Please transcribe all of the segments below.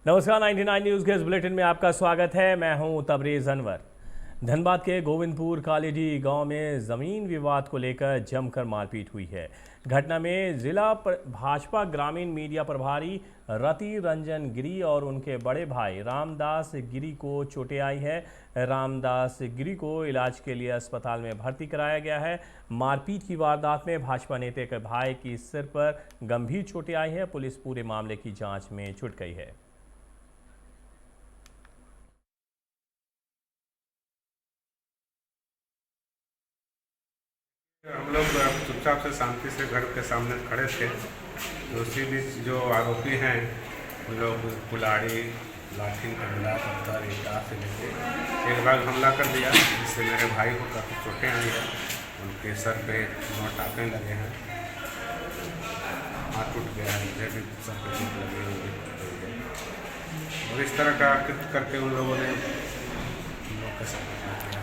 नमस्कार, 99 न्यूज़ के इस बुलेटिन में आपका स्वागत है। मैं हूं तबरेज़ अनवर। धनबाद के गोविंदपुर कालीडी गांव में ज़मीन विवाद को लेकर जमकर मारपीट हुई है। घटना में जिला भाजपा ग्रामीण मीडिया प्रभारी रति रंजन गिरी और उनके बड़े भाई रामदास गिरी को चोटें आई है। रामदास गिरी को इलाज के लिए अस्पताल में भर्ती कराया गया है। मारपीट की वारदात में भाजपा नेता के भाई की सिर पर गंभीर चोटें आई है। पुलिस पूरे मामले की जाँच में जुट गई है। हम लोग चुपचाप से शांति से घर के सामने खड़े थे, तो उसी बीच जो आरोपी हैं उन लोग कुल्हाड़ी, लाठी, डंडा, पत्थर, ईंटा से लेके एक बार हमला कर दिया, जिससे मेरे भाई को काफ़ी चोटें आई हैं। उनके सर पे 9 टाँके लगे हैं, हाथ टूट गया है, मुझे भी सर पे चोट लगी हुई है। और इस तरह का कृत्य करके उन लोगों ने हम लोग के साथ किया है।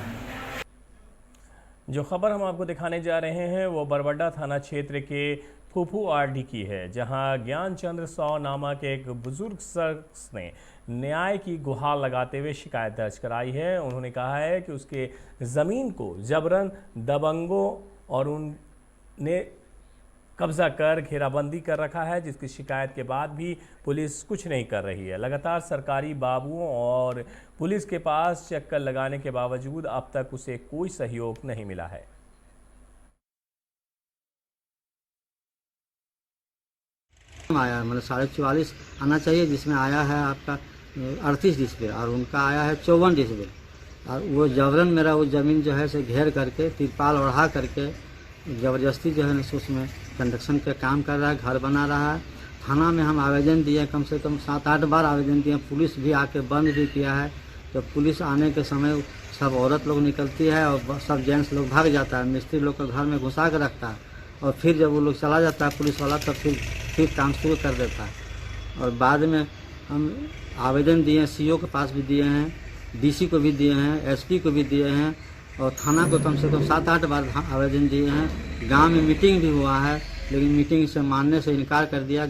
जो खबर हम आपको दिखाने जा रहे हैं वो बरबड्डा थाना क्षेत्र के फूफू आरडी की है, जहां ज्ञानचंद्र सौ नामक एक बुजुर्ग शख्स ने न्याय की गुहार लगाते हुए शिकायत दर्ज कराई है। उन्होंने कहा है कि उसके ज़मीन को जबरन दबंगों और उनने कब्जा कर घेराबंदी कर रखा है, जिसकी शिकायत के बाद भी पुलिस कुछ नहीं कर रही है। लगातार सरकारी बाबुओं और पुलिस के पास चक्कर लगाने के बावजूद अब तक उसे कोई सहयोग नहीं मिला है। आया है मतलब 44.5 आना चाहिए, जिसमें आया है आपका 38 डिसमिल और उनका आया है 54 डिसमिल। और वो जबरन मेरा वो ज़मीन जो है से घेर करके तिरपाल ओढ़ा करके ज़बरदस्ती जो है ना उसमें कंस्ट्रक्शन का काम कर रहा है, घर बना रहा है। थाना में हम आवेदन दिए, कम से कम 7-8 बार आवेदन दिए, पुलिस भी आके बंद भी किया है। तो पुलिस आने के समय सब औरत लोग निकलती है और सब जेंट्स लोग भाग जाता है, मिस्त्री लोग को घर में घुसा के रखता है और फिर जब वो लोग चला जाता है पुलिस वाला, तब फिर काम शुरू कर देता है। और बाद में हम आवेदन दिए, सीओ के पास भी दिए हैं, डीसी को भी दिए हैं, एसपी को भी दिए हैं और थाना को कम से कम 7-8 बार आवेदन दिए हैं। गांव में मीटिंग भी हुआ है, लेकिन मीटिंग से मानने से इनकार कर दिया।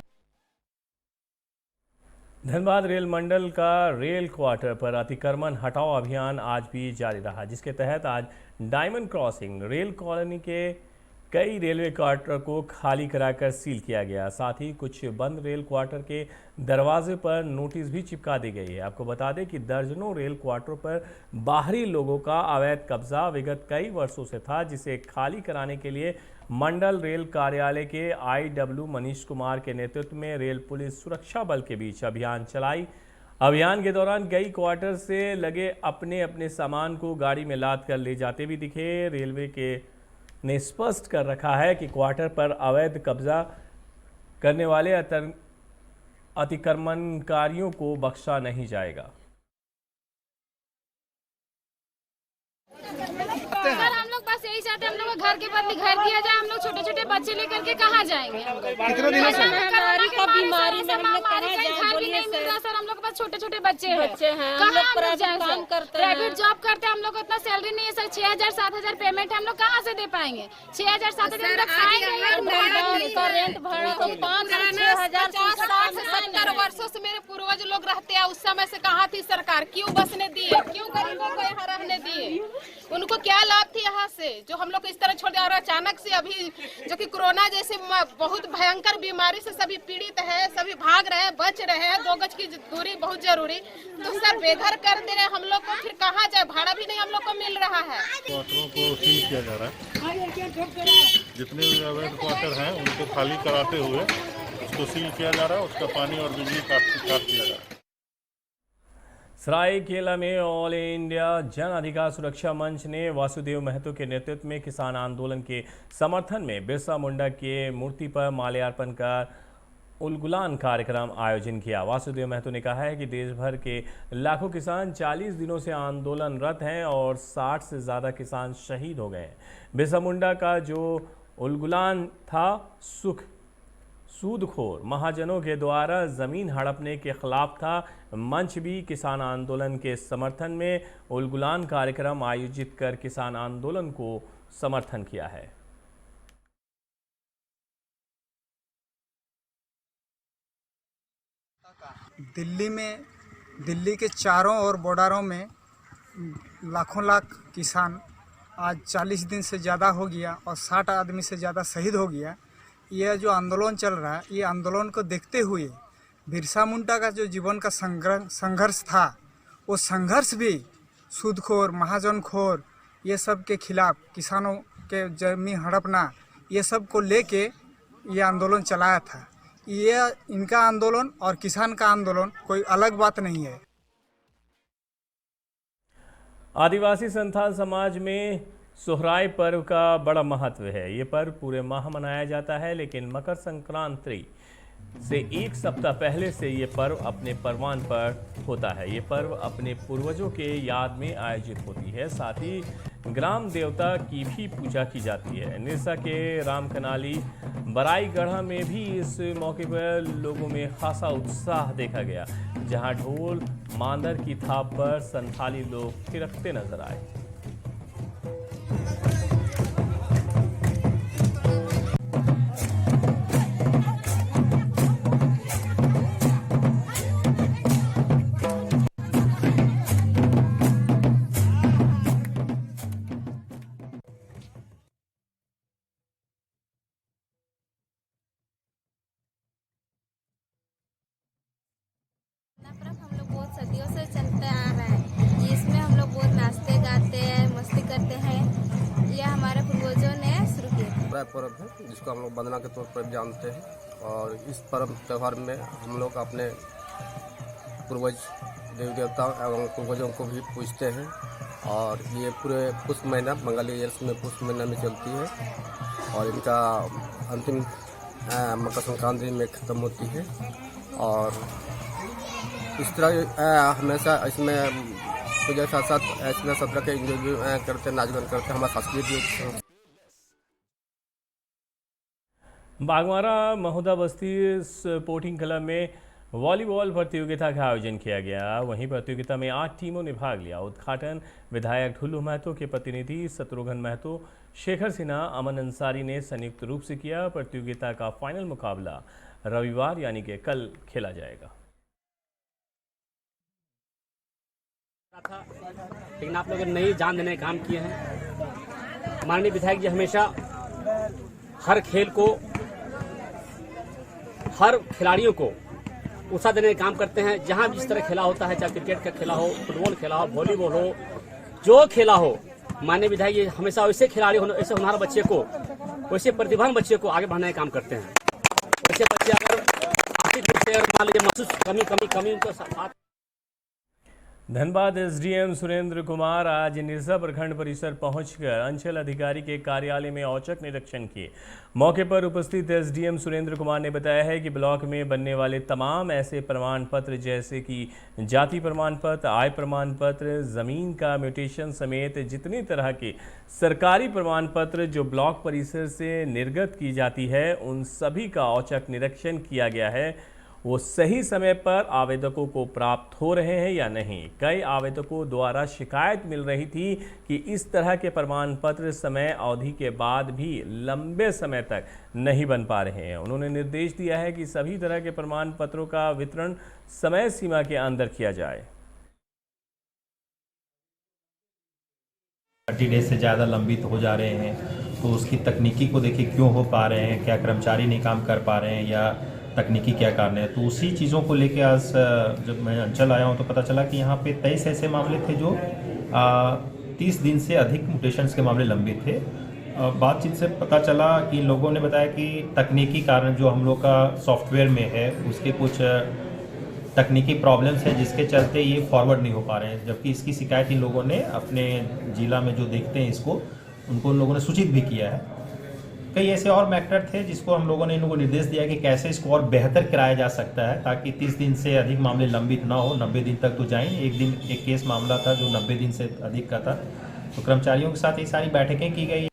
धनबाद रेल मंडल का रेल क्वार्टर पर अतिक्रमण हटाओ अभियान आज भी जारी रहा, जिसके तहत आज डायमंड क्रॉसिंग रेल कॉलोनी के कई रेलवे क्वार्टर को खाली कराकर सील किया गया। साथ ही कुछ बंद रेल क्वार्टर के दरवाजे पर नोटिस भी चिपका दी गई है। आपको बता दें कि दर्जनों रेल क्वार्टर पर बाहरी लोगों का अवैध कब्जा विगत कई वर्षों से था, जिसे खाली कराने के लिए मंडल रेल कार्यालय के IW मनीष कुमार के नेतृत्व में रेल पुलिस सुरक्षा बल के बीच अभियान चलाई। अभियान के दौरान कई क्वार्टर से लगे अपने अपने सामान को गाड़ी में लाद कर ले जाते भी दिखे। रेलवे के ने स्पष्ट कर रखा है कि क्वार्टर पर अवैध कब्जा करने वाले अतिक्रमणकारियों को बख्शा नहीं जाएगा। सर, हम लोग बस यही चाहते हैं, हम लोग को घर के बदले घर दिया जाए। हम लोग छोटे छोटे बच्चे लेकर के कहाँ जाएंगे? कितने दिनों से महामारी का बीमारी में हम लोग कहाँ जाएं? घर भी नहीं मिल रहा सर, हम लोग के पास छोटे छोटे बच्चे हैं। कहाँ हम लोग जाएं? प्राइवेट जॉब करते हैं, हम लोग को इतना सैलरी नहीं है सर। 6,000-7,000 पेमेंट है, हम लोग कहाँ से दे पाएंगे? 6,000-7,000 खाएंगे। रेंट भाड़ा तो 5,000-6,000 वर्षों से मेरे पूर्वज लोग रहते हैं। उस समय से कहाँ थी सरकार? क्यों बसने दिए? क्यों गरीबों को यहाँ रहने दिए? उनको क्या लाभ थी यहाँ से जो हम लोग को इस तरह छोड़ दिया? और अचानक से अभी जो कि कोरोना जैसे बहुत भयंकर बीमारी से सभी पीड़ित है, सभी भाग रहे हैं, बच रहे हैं। 2 गज की दूरी बहुत जरूरी, तो सर बेघर कर दे रहे हम लोग को। फिर कहाँ जाए? भाड़ा भी नहीं हम लोग को मिल रहा है। क्वार्टरों को सील किया जा रहा है। जितने भी अवैध क्वार्टर हैं उनको खाली कराते हुए उसको सील किया जा रहा है। उसका पानी और बिजली काट दिया जा रहा है। सरायकेला में ऑल इंडिया जन अधिकार सुरक्षा मंच ने वासुदेव महतो के नेतृत्व में किसान आंदोलन के समर्थन में बिरसा मुंडा के मूर्ति पर माल्यार्पण कर उलगुलान कार्यक्रम आयोजन किया। वासुदेव महतो ने कहा है कि देश भर के लाखों किसान 40 दिनों से आंदोलनरत हैं और 60 से ज़्यादा किसान शहीद हो गए। बिरसा मुंडा का जो उलगुलान था सूदखोर महाजनों के द्वारा ज़मीन हड़पने के खिलाफ था। मंच भी किसान आंदोलन के समर्थन में उलगुलान कार्यक्रम आयोजित कर किसान आंदोलन को समर्थन किया है। दिल्ली के चारों ओर बॉर्डरों में लाखों लाख किसान आज 40 दिन से ज़्यादा हो गया और 60 आदमी से ज़्यादा शहीद हो गया। यह जो आंदोलन चल रहा है, ये आंदोलन को देखते हुए बिरसा मुंडा का जो जीवन का संघर्ष था, वो संघर्ष भी सूदखोर, महाजनखोर, ये सब के खिलाफ, किसानों के जमीन हड़पना, ये सब को लेके ये आंदोलन चलाया था। ये इनका आंदोलन और किसान का आंदोलन कोई अलग बात नहीं है। आदिवासी संथाल समाज में सोहराय पर्व का बड़ा महत्व है। ये पर्व पूरे माह मनाया जाता है, लेकिन मकर संक्रांति से एक सप्ताह पहले से ये पर्व अपने परवान पर होता है। ये पर्व अपने पूर्वजों के याद में आयोजित होती है। साथ ही ग्राम देवता की भी पूजा की जाती है। निरसा के रामकनाली बराईगढ़ा में भी इस मौके पर लोगों में खासा उत्साह देखा गया, जहां ढोल मांदर की थाप पर संथाली लोग थिरकते नजर आए। पर्व हम लोग बहुत सदियों से चलते आ रहा है। इसमें हम लोग बहुत नाचते गाते हैं, मस्ती करते हैं। यह हमारे पूर्वजों ने शुरू किया। पर्व है जिसको हम लोग वंदना के तौर पर जानते हैं, और इस पर्व त्यौहार में हम लोग अपने पूर्वज देवी देवता एवं पूर्वजों को भी पूजते हैं। और ये पूरे पुष्प महीना, बंगाली ईयर्स में पुष्प महीना में चलती है, और इनका अंतिम मकर संक्रांति में ख़त्म होती है। और इस तरह हमेशा इसमें पूजा के साथ साथ ऐसे सब तरह के इंजॉय भी करते, नाचगान करते, हमारा सांस्कृतिक। बागमारा महोदा बस्ती स्पोर्टिंग क्लब में वॉलीबॉल प्रतियोगिता का आयोजन किया गया। वहीं प्रतियोगिता में 8 टीमों ने भाग लिया। उद्घाटन विधायक ढुल्लू महतो के प्रतिनिधि शत्रुघ्न महतो, शेखर सिन्हा, अमन अंसारी ने संयुक्त रूप से किया। प्रतियोगिता का फाइनल मुकाबला रविवार यानी कि कल खेला जाएगा। लेकिन आप लोगों ने नई जान देने का काम किए हैं। माननीय विधायक जी हमेशा हर खेल को, हर खिलाड़ियों को उत्साह देने का काम करते हैं। जहां जिस तरह खेला होता है, चाहे क्रिकेट का खेला हो, फुटबॉल खेला हो, वॉलीबॉल हो, जो खेला हो, माननीय विधायक जी हमेशा वैसे खिलाड़ी, ऐसे होनहार बच्चे को, वैसे प्रतिभावान बच्चे को आगे बढ़ाने का काम करते हैं। वैसे बच्चे अगर आर्थिक रूप से मान लीजिए महसूस कमी उनको साथ। धनबाद एसडीएम सुरेंद्र कुमार आज निरसा प्रखंड परिसर पहुंचकर अंचल अधिकारी के कार्यालय में औचक निरीक्षण किए। मौके पर उपस्थित एसडीएम सुरेंद्र कुमार ने बताया है कि ब्लॉक में बनने वाले तमाम ऐसे प्रमाण पत्र जैसे कि जाति प्रमाण पत्र, आय प्रमाण पत्र, जमीन का म्यूटेशन समेत जितनी तरह के सरकारी प्रमाण पत्र जो ब्लॉक परिसर से निर्गत की जाती है, उन सभी का औचक निरीक्षण किया गया है। वो सही समय पर आवेदकों को प्राप्त हो रहे हैं या नहीं। कई आवेदकों द्वारा शिकायत मिल रही थी कि इस तरह के प्रमाण पत्र समय अवधि के बाद भी लंबे समय तक नहीं बन पा रहे हैं। उन्होंने निर्देश दिया है कि सभी तरह के प्रमाण पत्रों का वितरण समय सीमा के अंदर किया जाए। 30 डेज से ज़्यादा लंबित हो जा रहे हैं, तो उसकी तकनीकी को देखिए क्यों हो पा रहे हैं, क्या कर्मचारी नहीं काम कर पा रहे हैं या तकनीकी क्या कारण है। तो उसी चीज़ों को लेके आज जब मैं अंचल आया हूँ तो पता चला कि यहाँ पे 23 ऐसे मामले थे जो 30 दिन से अधिक म्यूटेशंस के मामले लंबित थे। बातचीत से पता चला कि लोगों ने बताया कि तकनीकी कारण जो हम लोग का सॉफ्टवेयर में है उसके कुछ तकनीकी प्रॉब्लम्स हैं जिसके चलते ये फॉरवर्ड नहीं हो पा रहे हैं, जबकि इसकी शिकायत इन लोगों ने अपने जिला में जो देखते हैं इसको, उनको उन लोगों ने सूचित भी किया है। कई ऐसे और मैटर थे जिसको हम लोगों ने इन लोगों को निर्देश दिया कि कैसे इसको और बेहतर कराया जा सकता है ताकि 30 दिन से अधिक मामले लंबित ना हो, 90 दिन तक तो जाएं। एक केस मामला था जो 90 दिन से अधिक का था, तो कर्मचारियों के साथ ये सारी बैठकें की गई।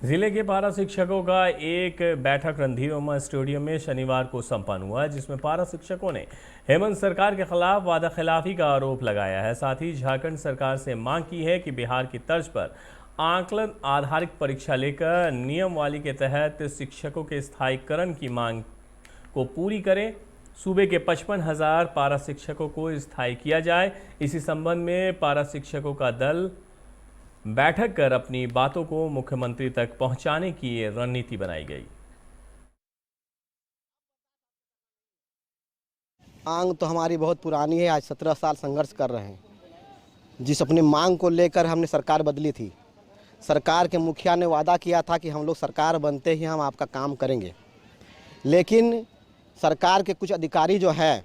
जिले के पारा शिक्षकों का एक बैठक रणधीर स्टेडियम में शनिवार को संपन्न हुआ, जिसमें पारा शिक्षकों ने हेमंत सरकार के खिलाफ वादा खिलाफी का आरोप लगाया है। साथ ही झारखंड सरकार से मांग की है कि बिहार की तर्ज पर आकलन आधारित परीक्षा लेकर नियमावली के तहत शिक्षकों के स्थायीकरण की मांग को पूरी करें। सूबे के 55,000 पारा शिक्षकों को स्थायी किया जाए। इसी संबंध में पारा शिक्षकों का दल बैठक कर अपनी बातों को मुख्यमंत्री तक पहुंचाने की रणनीति बनाई गई। मांग तो हमारी बहुत पुरानी है, आज 17 साल संघर्ष कर रहे हैं। जिस अपनी मांग को लेकर हमने सरकार बदली थी, सरकार के मुखिया ने वादा किया था कि हम लोग सरकार बनते ही हम आपका काम करेंगे, लेकिन सरकार के कुछ अधिकारी जो है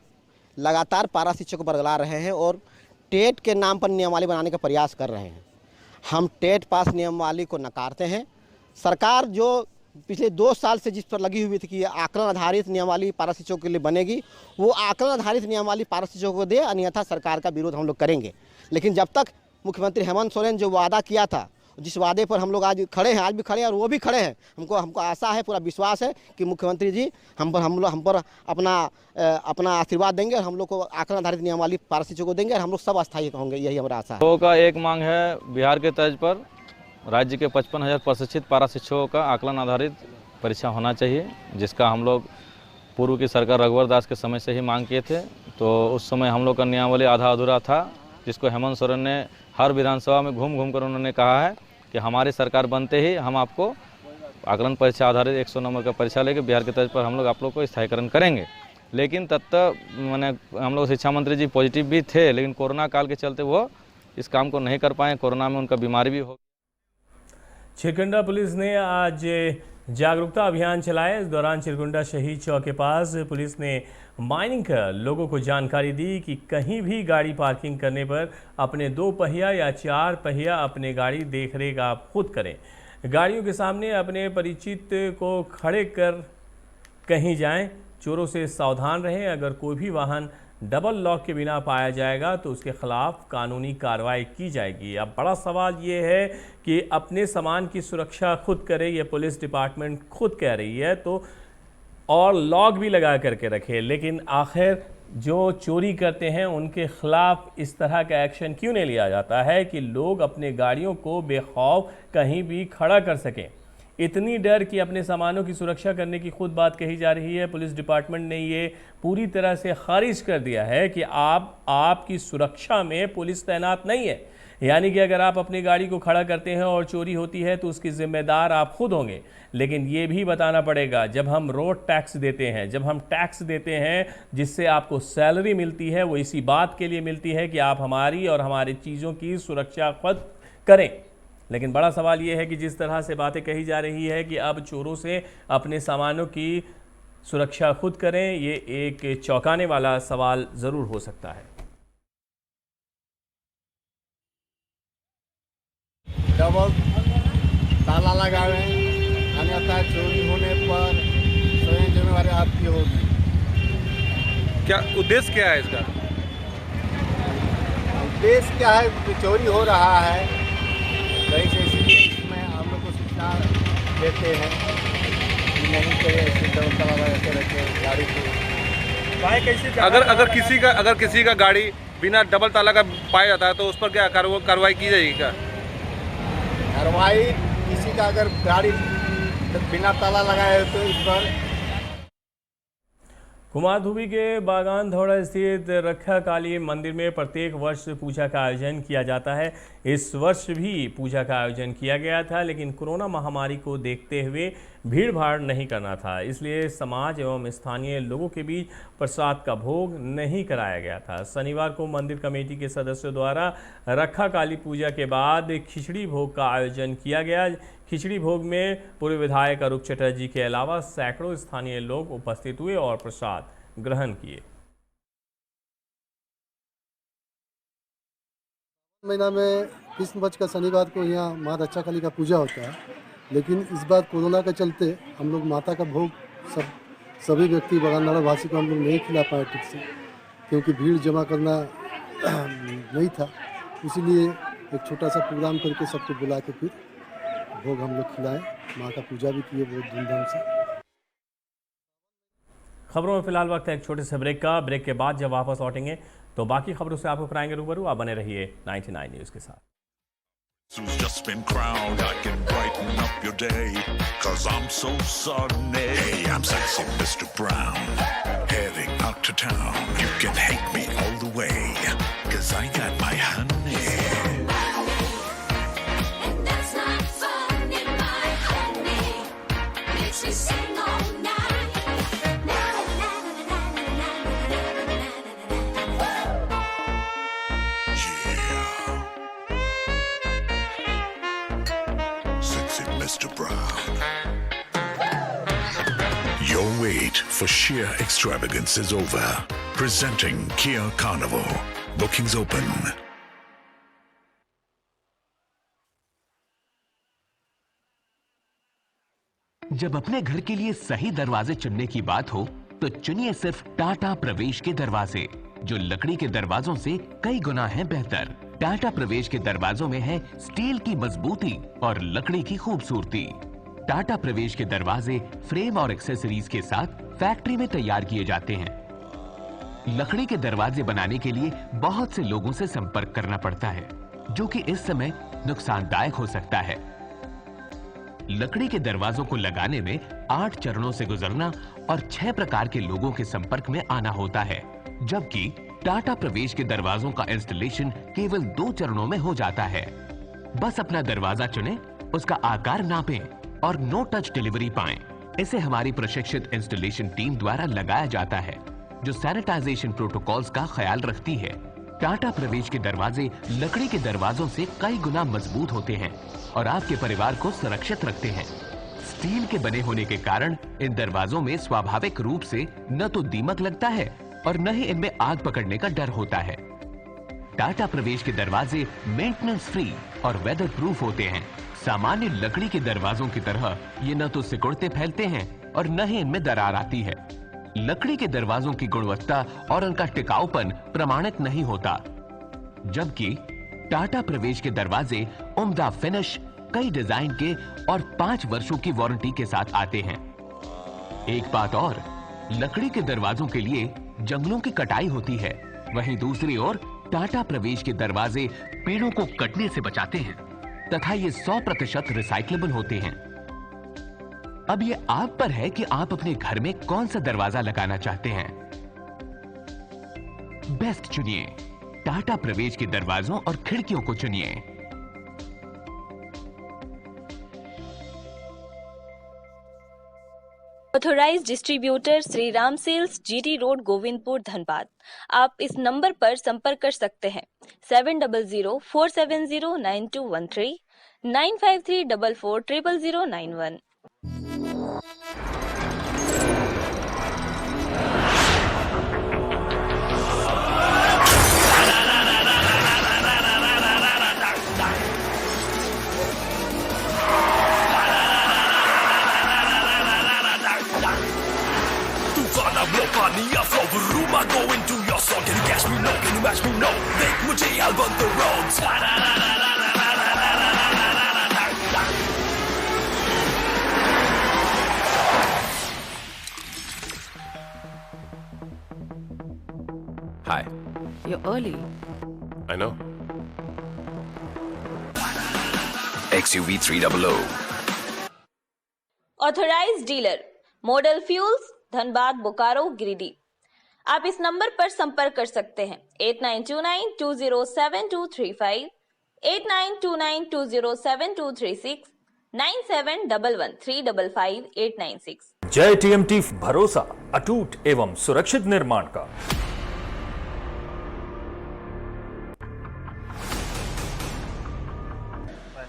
लगातार पारा शिक्षक को बरगला रहे हैं और टेट के नाम पर नियमावली बनाने का प्रयास कर रहे हैं। हम टेट पास नियमावली को नकारते हैं। सरकार जो पिछले 2 साल से जिस पर लगी हुई थी कि आकलन आधारित नियमावली पारा शिक्षकों के लिए बनेगी, वो आकलन आधारित नियमावली पारा शिक्षकों को दे, अन्यथा सरकार का विरोध हम लोग करेंगे। लेकिन जब तक मुख्यमंत्री हेमंत सोरेन जो वादा किया था, जिस वादे पर हम लोग आज खड़े हैं, आज भी खड़े हैं और वो भी खड़े हैं, हमको आशा है, पूरा विश्वास है कि मुख्यमंत्री जी हम पर अपना आशीर्वाद देंगे और हम लोग को आकलन आधारित नियमावली पारा शिक्षकों को देंगे और हम लोग सब अस्थायी होंगे, यही हमारा आशा है। लोगों का एक मांग है, बिहार के तर्ज पर राज्य के 55,000 प्रशिक्षित पारा शिक्षकों का आकलन आधारित परीक्षा होना चाहिए, जिसका हम लोग पूर्व की सरकार रघुवर दास के समय से ही मांग किए थे। तो उस समय हम लोग का नियमावली आधा अधूरा था, जिसको हेमंत सोरेन ने हर विधानसभा में घूम घूम कर उन्होंने कहा है कि हमारी सरकार बनते ही हम आपको आकलन परीक्षा आधारित 100 नंबर का परीक्षा लेके बिहार के तर्ज पर हम लोग आप लोग को स्थायीकरण करेंगे। लेकिन तब तक मैंने हम लोग शिक्षा मंत्री जी पॉजिटिव भी थे, लेकिन कोरोना काल के चलते वो इस काम को नहीं कर पाए। कोरोना में उनका बीमारी भी हो। चिरकुंडा पुलिस ने आज जागरूकता अभियान चलाया। इस दौरान चिरकुंडा शहीद चौक के पास पुलिस ने माइनिंग कर लोगों को जानकारी दी कि कहीं भी गाड़ी पार्किंग करने पर अपने 2 पहिया या 4 पहिया अपने गाड़ी देखरेख आप खुद करें। गाड़ियों के सामने अपने परिचित को खड़े कर कहीं जाएं। चोरों से सावधान रहें। अगर कोई भी वाहन डबल लॉक के बिना पाया जाएगा तो उसके खिलाफ कानूनी कार्रवाई की जाएगी। अब बड़ा सवाल ये है कि अपने सामान की सुरक्षा खुद करे, ये पुलिस डिपार्टमेंट खुद कह रही है, तो और लॉक भी लगा करके रखे, लेकिन आखिर जो चोरी करते हैं उनके खिलाफ इस तरह का एक्शन क्यों नहीं लिया जाता है कि लोग अपने गाड़ियों को बेखौफ कहीं भी खड़ा कर सकें। इतनी डर कि अपने सामानों की सुरक्षा करने की खुद बात कही जा रही है। पुलिस डिपार्टमेंट ने ये पूरी तरह से खारिज कर दिया है कि आपकी सुरक्षा में पुलिस तैनात नहीं है। यानी कि अगर आप अपनी गाड़ी को खड़ा करते हैं और चोरी होती है तो उसकी जिम्मेदार आप खुद होंगे। लेकिन ये भी बताना पड़ेगा, जब हम रोड टैक्स देते हैं, जब हम टैक्स देते हैं जिससे आपको सैलरी मिलती है, वो इसी बात के लिए मिलती है कि आप हमारी और हमारी चीज़ों की सुरक्षा खुद करें। लेकिन बड़ा सवाल ये है कि जिस तरह से बातें कही जा रही है कि अब चोरों से अपने सामानों की सुरक्षा खुद करें, ये एक चौंकाने वाला सवाल ज़रूर हो सकता है। डबल ताला लगावे, अन्यथा चोरी होने पर स्वयं जिम्मेवारी आपकी होगी। क्या उद्देश्य क्या है इसका? उद्देश्य क्या है? चोरी हो रहा है कहीं से, इसलिए इसमें हम लोग को सूचना देते हैं कि नहीं करें, ऐसे डबल ताला लगा के रखें गाड़ी को। कैसे अगर किसी का गाड़ी बिना डबल ताला का पाया जाता है तो उस पर क्या कार्रवाई की जाएगी? क्या कार्रवाई? किसी का अगर गाड़ी बिना ताला लगाए तो इस पर कुमारधुबी के बागान धौड़ा स्थित रक्षा काली मंदिर में प्रत्येक वर्ष पूजा का आयोजन किया जाता है। इस वर्ष भी पूजा का आयोजन किया गया था, लेकिन कोरोना महामारी को देखते हुए भीड़ भाड़ नहीं करना था, इसलिए समाज एवं स्थानीय लोगों के बीच प्रसाद का भोग नहीं कराया गया था। शनिवार को मंदिर कमेटी के सदस्यों द्वारा रक्षा काली पूजा के बाद खिचड़ी भोग का आयोजन किया गया। खिचड़ी भोग में पूर्व विधायक अरूप चटर्जी के अलावा सैकड़ों स्थानीय लोग उपस्थित हुए और प्रसाद ग्रहण किए। महीना में कृष्ण पक्ष का शनिवार को यहाँ माँ रक्षा काली का पूजा होता है, लेकिन इस बार कोरोना के चलते हम लोग माता का भोग सभी व्यक्ति बागानधारा वासी को हम लोग नहीं खिला पाए ठीक से, क्योंकि भीड़ जमा करना नहीं था। इसीलिए एक छोटा सा प्रोग्राम करके सबको बुला के फिर भोग हम लोग खिलाए, माँ का पूजा भी किए बहुत धूमधाम से। खबरों में फिलहाल वक्त है एक छोटे से ब्रेक का। ब्रेक के बाद जब वापस लौटेंगे तो बाकी खबरों से आपको कराएंगे रूबरू। आप बने रहिए 99 न्यूज़ के साथ। Who's just been crowned, I can brighten up your day, 'cause 'cause I'm so sunny. Hey, I'm sexy Mr. Brown, heading out to town. You can hate me all the way, 'cause I got my honey. And that's not funny, my honey. Makes me sing all night. Sexy Mr. Brown. Your wait for sheer extravagance is over. Presenting Kia Carnival. Bookings open. जब अपने घर के लिए सही दरवाजे चुनने की बात हो तो चुनिए सिर्फ टाटा प्रवेश के दरवाजे, जो लकड़ी के दरवाजों से कई गुना है बेहतर। टाटा प्रवेश के दरवाजों में है स्टील की मजबूती और लकड़ी की खूबसूरती। टाटा प्रवेश के दरवाजे फ्रेम और एक्सेसरीज के साथ फैक्ट्री में तैयार किए जाते हैं। लकड़ी के दरवाजे बनाने के लिए बहुत से लोगों से संपर्क करना पड़ता है, जो कि इस समय नुकसानदायक हो सकता है। लकड़ी के दरवाजों को लगाने में 8 चरणों से गुजरना और 6 प्रकार के लोगों के संपर्क में आना होता है, जबकि टाटा प्रवेश के दरवाजों का इंस्टॉलेशन केवल 2 चरणों में हो जाता है। बस अपना दरवाजा चुनें, उसका आकार नापें और नो टच डिलीवरी पाएं। इसे हमारी प्रशिक्षित इंस्टॉलेशन टीम द्वारा लगाया जाता है, जो सैनिटाइजेशन प्रोटोकॉल्स का ख्याल रखती है। टाटा प्रवेश के दरवाजे लकड़ी के दरवाजों से कई गुना मजबूत होते हैं और आपके परिवार को सुरक्षित रखते हैं। स्टील के बने होने के कारण इन दरवाजों में स्वाभाविक रूप से न तो दीमक लगता है और न ही इनमें आग पकड़ने का डर होता है। टाटा प्रवेश के दरवाजे मेंटेनेंस फ्री और वेदर प्रूफ होते हैं। सामान्य लकड़ी के दरवाजों की तरह ये न तो सिकुड़ते फैलते हैं और न ही इनमें दरार आती है। लकड़ी के दरवाजों की गुणवत्ता और उनका टिकाऊपन प्रमाणित नहीं होता, जबकि टाटा प्रवेश के दरवाजे उम्दा फिनिश, कई डिजाइन के और 5 वर्षों की वारंटी के साथ आते हैं। एक बात और, लकड़ी के दरवाजों के लिए जंगलों की कटाई होती है, वहीं दूसरी ओर टाटा प्रवेश के दरवाजे पेड़ों को कटने से बचाते हैं तथा ये 100% रिसाइक्लेबल होते हैं। अब ये आप पर है कि आप अपने घर में कौन सा दरवाजा लगाना चाहते हैं। बेस्ट चुनिए, टाटा प्रवेश के दरवाजों और खिड़कियों को चुनिए। Authorised distributor Shri Ram sales, GT road, Govindpur, Dhanbad. आप इस नंबर पर संपर्क कर सकते हैं 7004709213 9534400091। Room, I go into your song. Can you catch me? No. Can you match me? No. Make मुझे album the roads. Hi. You're early. I know. XUV 300. Authorised dealer model fuels, Dhanbad, Bokaro, Giridih. आप इस number पर संपर्क कर सकते हैं 8929207235, 8929207236, 9711355896। जय TMT, भरोसा अटूट एवं सुरक्षित निर्माण का।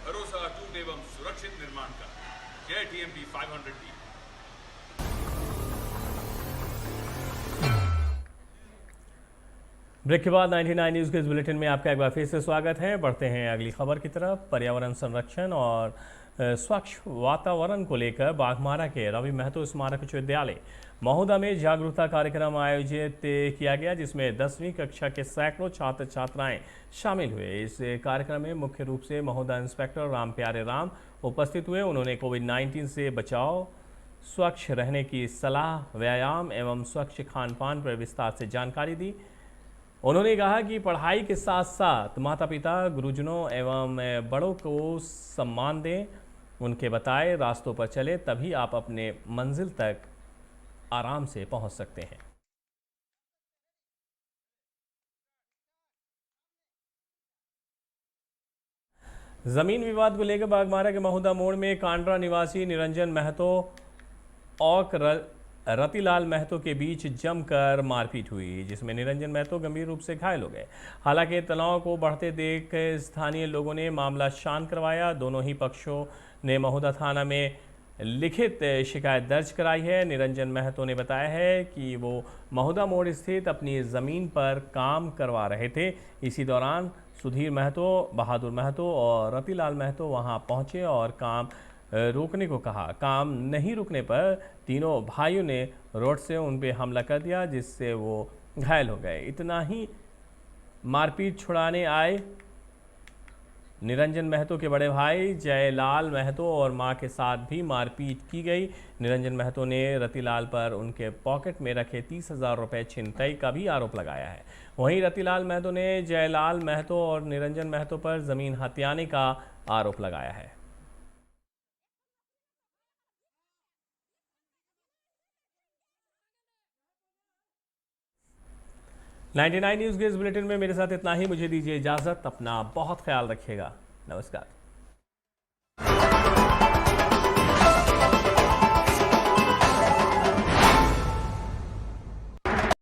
भरोसा अटूट एवं सुरक्षित निर्माण का। जय टीएमटी 500D। ब्रेक के बाद 99 न्यूज़ के इस बुलेटिन में आपका एक बार फिर से स्वागत है। बढ़ते हैं अगली खबर की तरफ। पर्यावरण संरक्षण और स्वच्छ वातावरण को लेकर बाघमारा के रवि महतो स्मारक उच्च विद्यालय महोदा में जागरूकता कार्यक्रम आयोजित किया गया, जिसमें 10वीं कक्षा के सैकड़ों छात्र छात्राएं शामिल हुए। इस कार्यक्रम में मुख्य रूप से महोदा इंस्पेक्टर राम प्यारे राम उपस्थित हुए। उन्होंने कोविड-19 से बचाव, स्वच्छ रहने की सलाह, व्यायाम एवं स्वच्छ खान पान पर विस्तार से जानकारी दी। उन्होंने कहा कि पढ़ाई के साथ साथ माता पिता, गुरुजनों एवं बड़ों को सम्मान दें उनके बताए रास्तों पर चले, तभी आप अपने मंजिल तक आराम से पहुंच सकते हैं। जमीन विवाद को लेकर बागमारा के महुदा मोड़ में कांड्रा निवासी निरंजन महतो और रतिलाल महतो के बीच जमकर मारपीट हुई, जिसमें निरंजन महतो गंभीर रूप से घायल हो गए। हालांकि तनाव को बढ़ते देख स्थानीय लोगों ने मामला शांत करवाया। दोनों ही पक्षों ने महुदा थाना में लिखित शिकायत दर्ज कराई है। निरंजन महतो ने बताया है कि वो महुदा मोड़ स्थित अपनी ज़मीन पर काम करवा रहे थे। इसी दौरान सुधीर महतो, बहादुर महतो और रतिलाल महतो वहां पहुंचे और काम रोकने को कहा। काम नहीं रुकने पर तीनों भाइयों ने रोड से उन पर हमला कर दिया, जिससे वो घायल हो गए। इतना ही मारपीट छुड़ाने आए निरंजन महतो के बड़े भाई जयलाल महतो और मां के साथ भी मारपीट की गई। निरंजन महतो ने रतिलाल पर उनके पॉकेट में रखे 30,000 रुपये छिनतई का भी आरोप लगाया है। वहीं रतिलाल महतो ने जयलाल महतो और निरंजन महतो पर जमीन हथियाने का आरोप लगाया है। $99 न्यूज़ के इस बुलेटिन में मेरे साथ इतना ही। मुझे दीजिए इजाज़त। अपना बहुत ख्याल रखिएगा। नमस्कार।